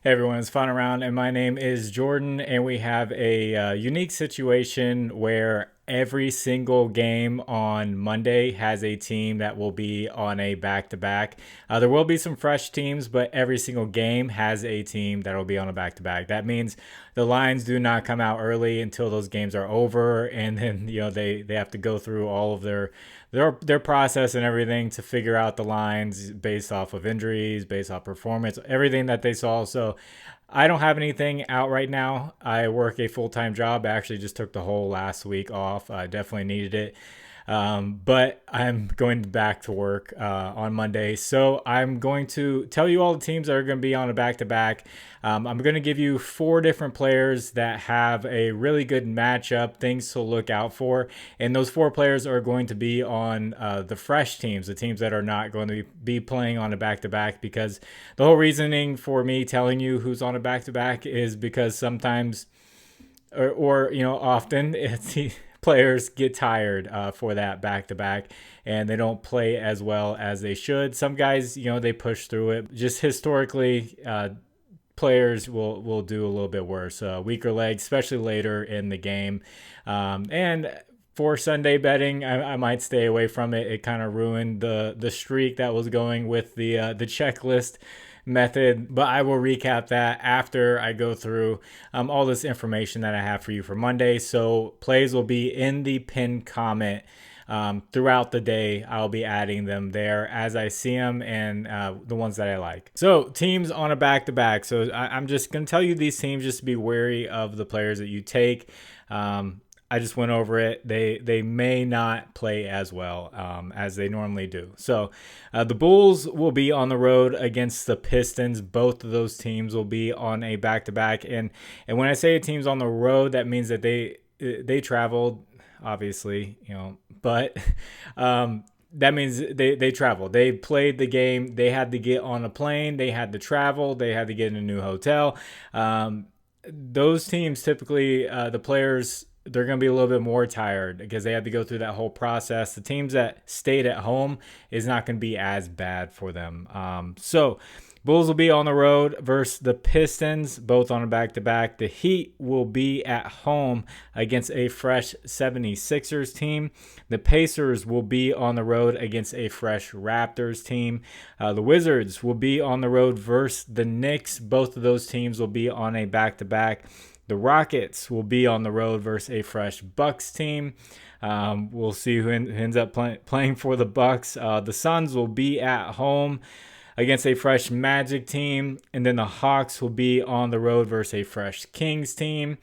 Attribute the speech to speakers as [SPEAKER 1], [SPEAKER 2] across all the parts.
[SPEAKER 1] Hey everyone, it's Fun Around, and my name is Jordan, and we have a unique situation where every single game on Monday has a team that will be on a back-to-back. There will be some fresh teams, but every single game has a team that will be on a back-to-back. That means the lines do not come out early until those games are over, and then they have to go through all of their process and everything to figure out the lines based off of injuries, based off performance, everything that they saw. So I don't have anything out right now. I work a full-time job. I actually just took the whole last week off. I definitely needed it. But I'm going back to work on Monday. So I'm going to tell you all the teams that are going to be on a back-to-back. I'm going to give you 4 different players that have a really good matchup, things to look out for. And those 4 players are going to be on the fresh teams, the teams that are not going to be playing on a back-to-back, because the whole reasoning for me telling you who's on a back-to-back is because sometimes or often it's players get tired for that back-to-back and they don't play as well as they should. Some guys, they push through it. Just historically, players will do a little bit worse. Weaker legs, especially later in the game. And for Sunday betting, I might stay away from it. It kind of ruined the streak that was going with the checklist method, but I will recap that after I go through all this information that I have for you for Monday. So plays will be in the pinned comment throughout the day. I'll be adding them there as I see them and the ones that I like. So teams on a back-to-back. So I'm just going to tell you these teams just to be wary of the players that you take. I just went over it. They may not play as well as they normally do. So the Bulls will be on the road against the Pistons. Both of those teams will be on a back-to-back. And when I say a team's on the road, that means that they traveled, obviously, but that means they traveled. They played the game. They had to get on a plane. They had to travel. They had to get in a new hotel. Those teams typically, the players, they're going to be a little bit more tired because they had to go through that whole process. The teams that stayed at home is not going to be as bad for them. So Bulls will be on the road versus the Pistons, both on a back-to-back. The Heat will be at home against a fresh 76ers team. The Pacers will be on the road against a fresh Raptors team. The Wizards will be on the road versus the Knicks. Both of those teams will be on a back-to-back. The Rockets will be on the road versus a fresh Bucks team. We'll see who ends up playing for the Bucks. The Suns will be at home against a fresh Magic team. And then the Hawks will be on the road versus a fresh Kings team.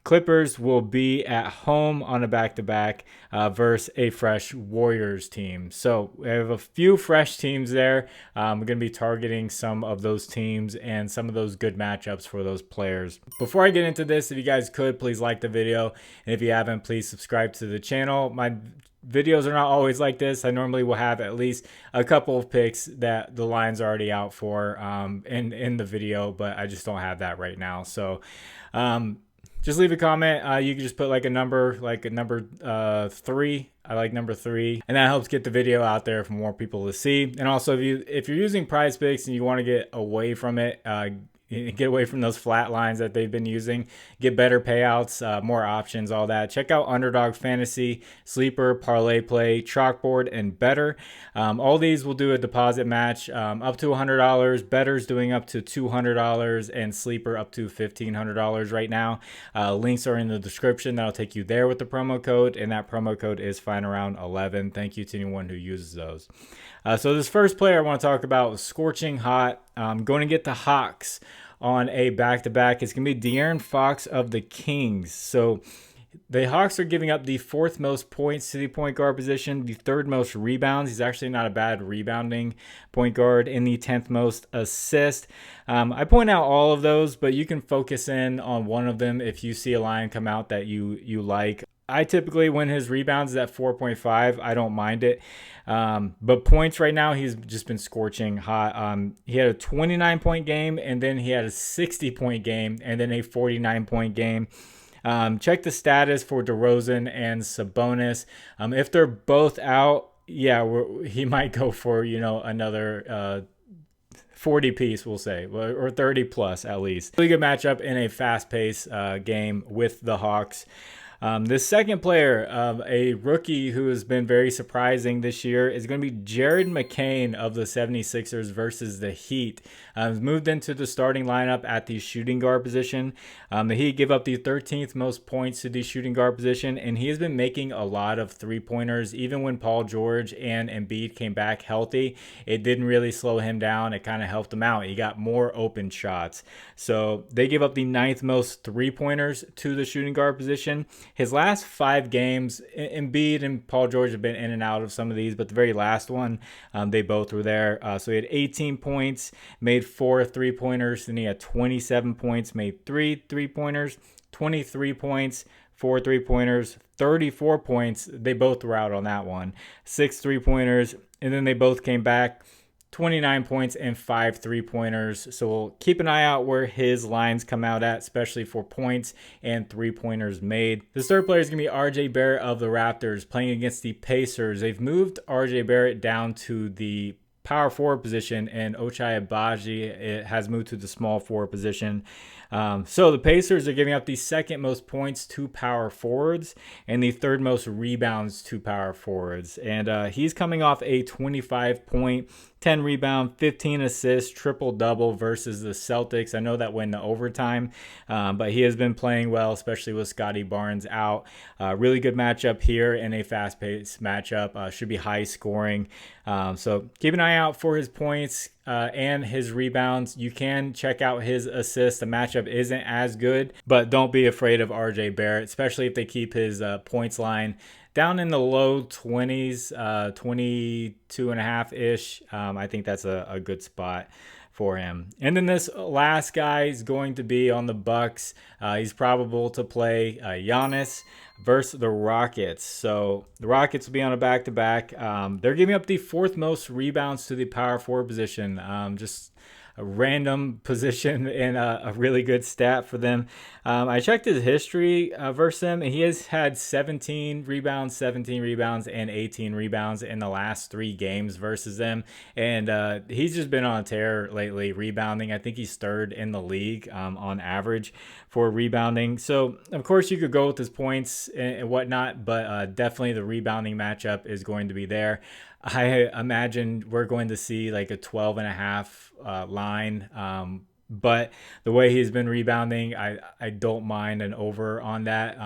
[SPEAKER 1] Clippers will be at home on a back-to-back versus a fresh Warriors team. So we have a few fresh teams there. We're going to be targeting some of those teams and some of those good matchups for those players. Before I get into this, if you guys could, please like the video. And if you haven't, please subscribe to the channel. My videos are not always like this. I normally will have at least a couple of picks that the line's already out for in the video, but I just don't have that right now. So just leave a comment. You can just put like a number 3. I like number 3, and that helps get the video out there for more people to see. And also, if you're using Prizepicks and you want to get away from it, get away from those flat lines that they've been using, get better payouts, more options, all that. Check out Underdog Fantasy, Sleeper, ParlayPlay, ChalkBoard, and BETR. All these will do a deposit match up to $100. BETR's doing up to $200, and Sleeper up to $1,500 right now. Links are in the description. That'll take you there with the promo code, and that promo code is FINDAROUND11. Thank you to anyone who uses those. So this first player I want to talk about is Scorching Hot. Going to get the Hawks on a back-to-back. It's going to be De'Aaron Fox of the Kings. So the Hawks are giving up the 4th most points to the point guard position, the 3rd most rebounds. He's actually not a bad rebounding point guard, and the 10th most assists. I point out all of those, but you can focus in on one of them if you see a line come out that you like. I typically, when his rebounds is at 4.5, I don't mind it. But points right now, he's just been scorching hot. He had a 29-point game, and then he had a 60-point game, and then a 49-point game. Check the status for DeRozan and Sabonis. If they're both out, yeah, he might go for, another 40 piece, we'll say, or 30 plus at least. Really good matchup in a fast-paced game with the Hawks. This second player, a rookie who has been very surprising this year, is going to be Jared McCain of the 76ers versus the Heat. Moved into the starting lineup at the shooting guard position. The Heat give up the 13th most points to the shooting guard position, and he has been making a lot of three-pointers. Even when Paul George and Embiid came back healthy, it didn't really slow him down. It kind of helped him out. He got more open shots. So they give up the 9th most three-pointers to the shooting guard position. His last 5 games, Embiid and Paul George have been in and out of some of these, but the very last one, they both were there. So he had 18 points, made 4 three-pointers, then he had 27 points, made 3 three-pointers, 23 points, 4 three-pointers, 34 points. They both were out on that one. 6 three-pointers, and then they both came back. 29 points and 5 three-pointers. So we'll keep an eye out where his lines come out at, especially for points and three-pointers made. The third player is going to be RJ Barrett of the Raptors playing against the Pacers. They've moved RJ Barrett down to the power forward position, and Ochai Agbaji has moved to the small forward position. So the Pacers are giving up the 2nd most points to power forwards and the 3rd most rebounds to power forwards. And he's coming off a 25-point, 10 rebound, 15 assists, triple-double versus the Celtics. I know that went to overtime, but he has been playing well, especially with Scotty Barnes out. Really good matchup here in a fast-paced matchup. Should be high scoring. So keep an eye out for his points and his rebounds. You can check out his assists. The matchup isn't as good, but don't be afraid of RJ Barrett, especially if they keep his points line down in the low 20s, 22 and a half-ish. I think that's a good spot for him. And then this last guy is going to be on the Bucks. He's probable to play Giannis versus the Rockets. So the Rockets will be on a back-to-back. They're giving up the 4th most rebounds to the power forward position. Just a random position and a really good stat for them. I checked his history versus him, and he has had 17 rebounds, and 18 rebounds in the last 3 games versus them. And he's just been on a tear lately, rebounding. I think he's 3rd in the league on average for rebounding. So, of course, you could go with his points and whatnot, but definitely the rebounding matchup is going to be there. I imagine we're going to see like a 12.5 line. But the way he's been rebounding, I don't mind an over on that.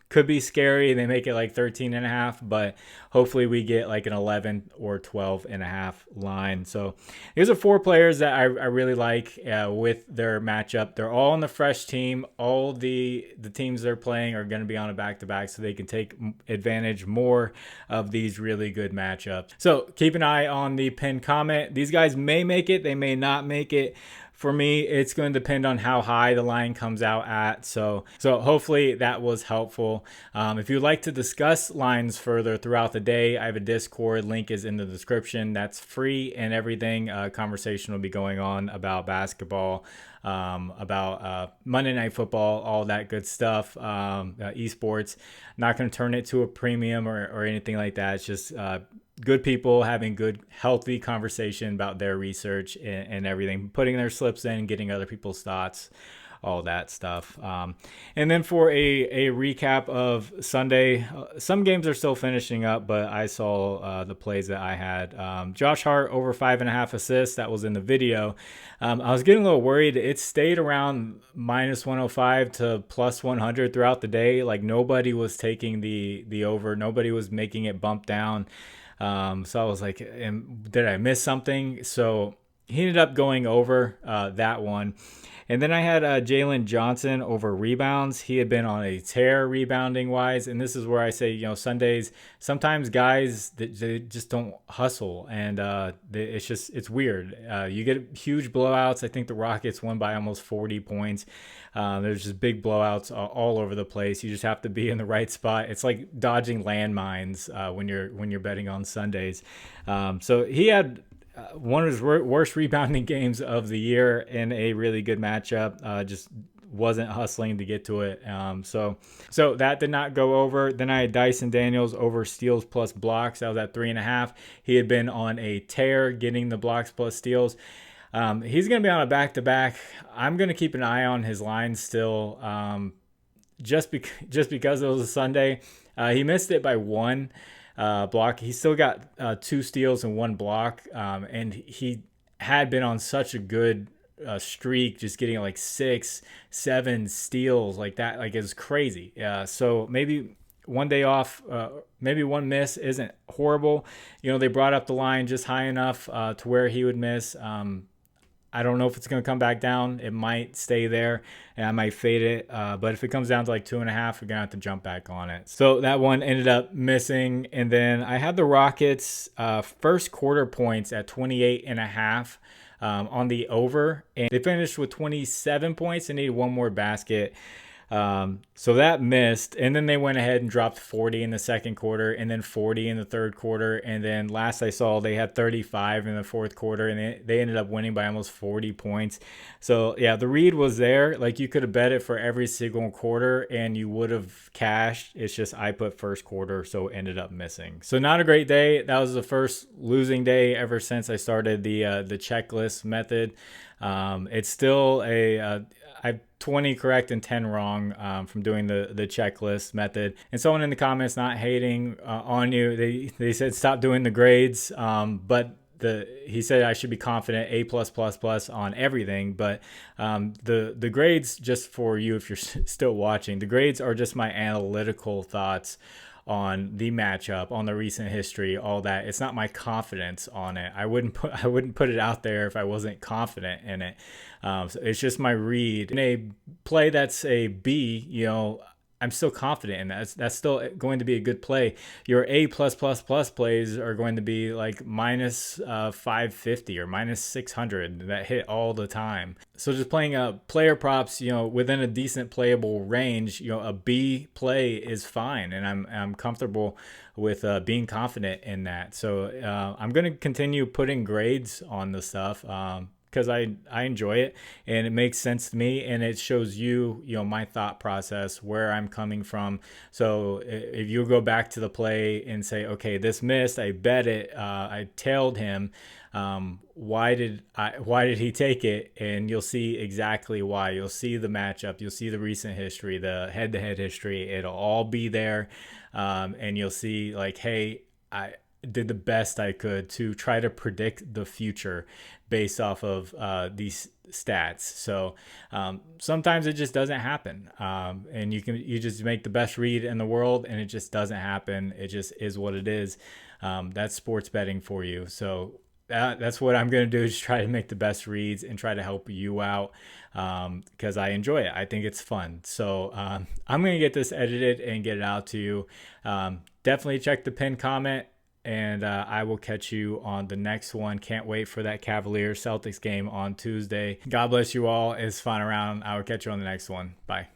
[SPEAKER 1] Could be scary. They make it like 13.5, but hopefully we get like an 11 or 12.5 line. So here's the 4 players that I really like with their matchup. They're all on the fresh team. All the teams they're playing are going to be on a back-to-back, so they can take advantage more of these really good matchups. So keep an eye on the pinned comment. These guys may make it. They may not make it. For me, it's going to depend on how high the line comes out at. So hopefully that was helpful. If you'd like to discuss lines further throughout the day, I have a Discord. Link is in the description. That's free and everything. Conversation will be going on about basketball, about Monday Night Football, all that good stuff, esports. Not going to turn it to a premium or anything like that. It's just good people having good, healthy conversation about their research and everything, putting their slips in, getting other people's thoughts, all that stuff. And then for a recap of Sunday, some games are still finishing up, but I saw the plays that I had. Josh Hart over 5.5 assists. That was in the video. I was getting a little worried. It stayed around minus 105 to plus 100 throughout the day. Like nobody was taking the over. Nobody was making it bump down. So I was like, did I miss something? So he ended up going over that one. And then I had Jalen Johnson over rebounds. He had been on a tear rebounding wise. And this is where I say, Sundays, sometimes guys, they just don't hustle. And it's weird. You get huge blowouts. I think the Rockets won by almost 40 points. There's just big blowouts all over the place. You just have to be in the right spot. It's like dodging landmines when you're betting on Sundays. So he had one of his worst rebounding games of the year in a really good matchup. Just wasn't hustling to get to it. So that did not go over. Then I had Dyson Daniels over steals plus blocks. That was at 3.5. He had been on a tear getting the blocks plus steals. He's going to be on a back-to-back. I'm going to keep an eye on his line still, just because it was a Sunday. He missed it by one block. He still got 2 steals and 1 block, and he had been on such a good streak, just getting like 6, 7 steals like that. Like, it's crazy. So maybe one day off, maybe one miss isn't horrible. They brought up the line just high enough to where he would miss. I don't know if it's going to come back down. It might stay there, and I might fade it. But if it comes down to like 2.5, we're going to have to jump back on it. So that one ended up missing. And then I had the Rockets first quarter points at 28.5 on the over. And they finished with 27 points and needed one more basket. So that missed, and then they went ahead and dropped 40 in the second quarter, and then 40 in the third quarter, and then last I saw they had 35 in the fourth quarter, and they ended up winning by almost 40 points. So yeah, the read was there. Like, you could have bet it for every single quarter and you would have cashed. It's just I put first quarter, so it ended up missing. So not a great day. That was the first losing day ever since I started the checklist method. It's still I have 20 correct and 10 wrong from doing the checklist method. And someone in the comments, not hating on you, they said stop doing the grades, but he said I should be confident A+++ on everything. But the grades, just for you if you're still watching, the grades are just my analytical thoughts on the matchup, on the recent history, all that. It's not my confidence on it. I wouldn't put it out there if I wasn't confident in it. So it's just my read. In a play that's a B, I'm still confident in that. That's still going to be a good play. Your A+++ plays are going to be like minus 550 or minus 600 that hit all the time. So just playing player props, within a decent playable range, a B play is fine, and I'm comfortable with being confident in that. So I'm going to continue putting grades on the stuff. Because I enjoy it and it makes sense to me, and it shows you, my thought process, where I'm coming from. So if you go back to the play and say, okay, this missed, I bet it, I tailed him. Why did he take it? And you'll see exactly why. You'll see the matchup. You'll see the recent history, the head-to-head history. It'll all be there. And you'll see like, hey, I did the best I could to try to predict the future based off of these stats. So sometimes it just doesn't happen, and you just make the best read in the world, and it just doesn't happen. It just is what it is. That's sports betting for you. So that's what I'm going to do, is try to make the best reads and try to help you out, because I enjoy it. I think it's fun. So I'm going to get this edited and get it out to you. Definitely check the pinned comment. And I will catch you on the next one. Can't wait for that Cavaliers-Celtics game on Tuesday. God bless you all. It's fun around. I will catch you on the next one. Bye.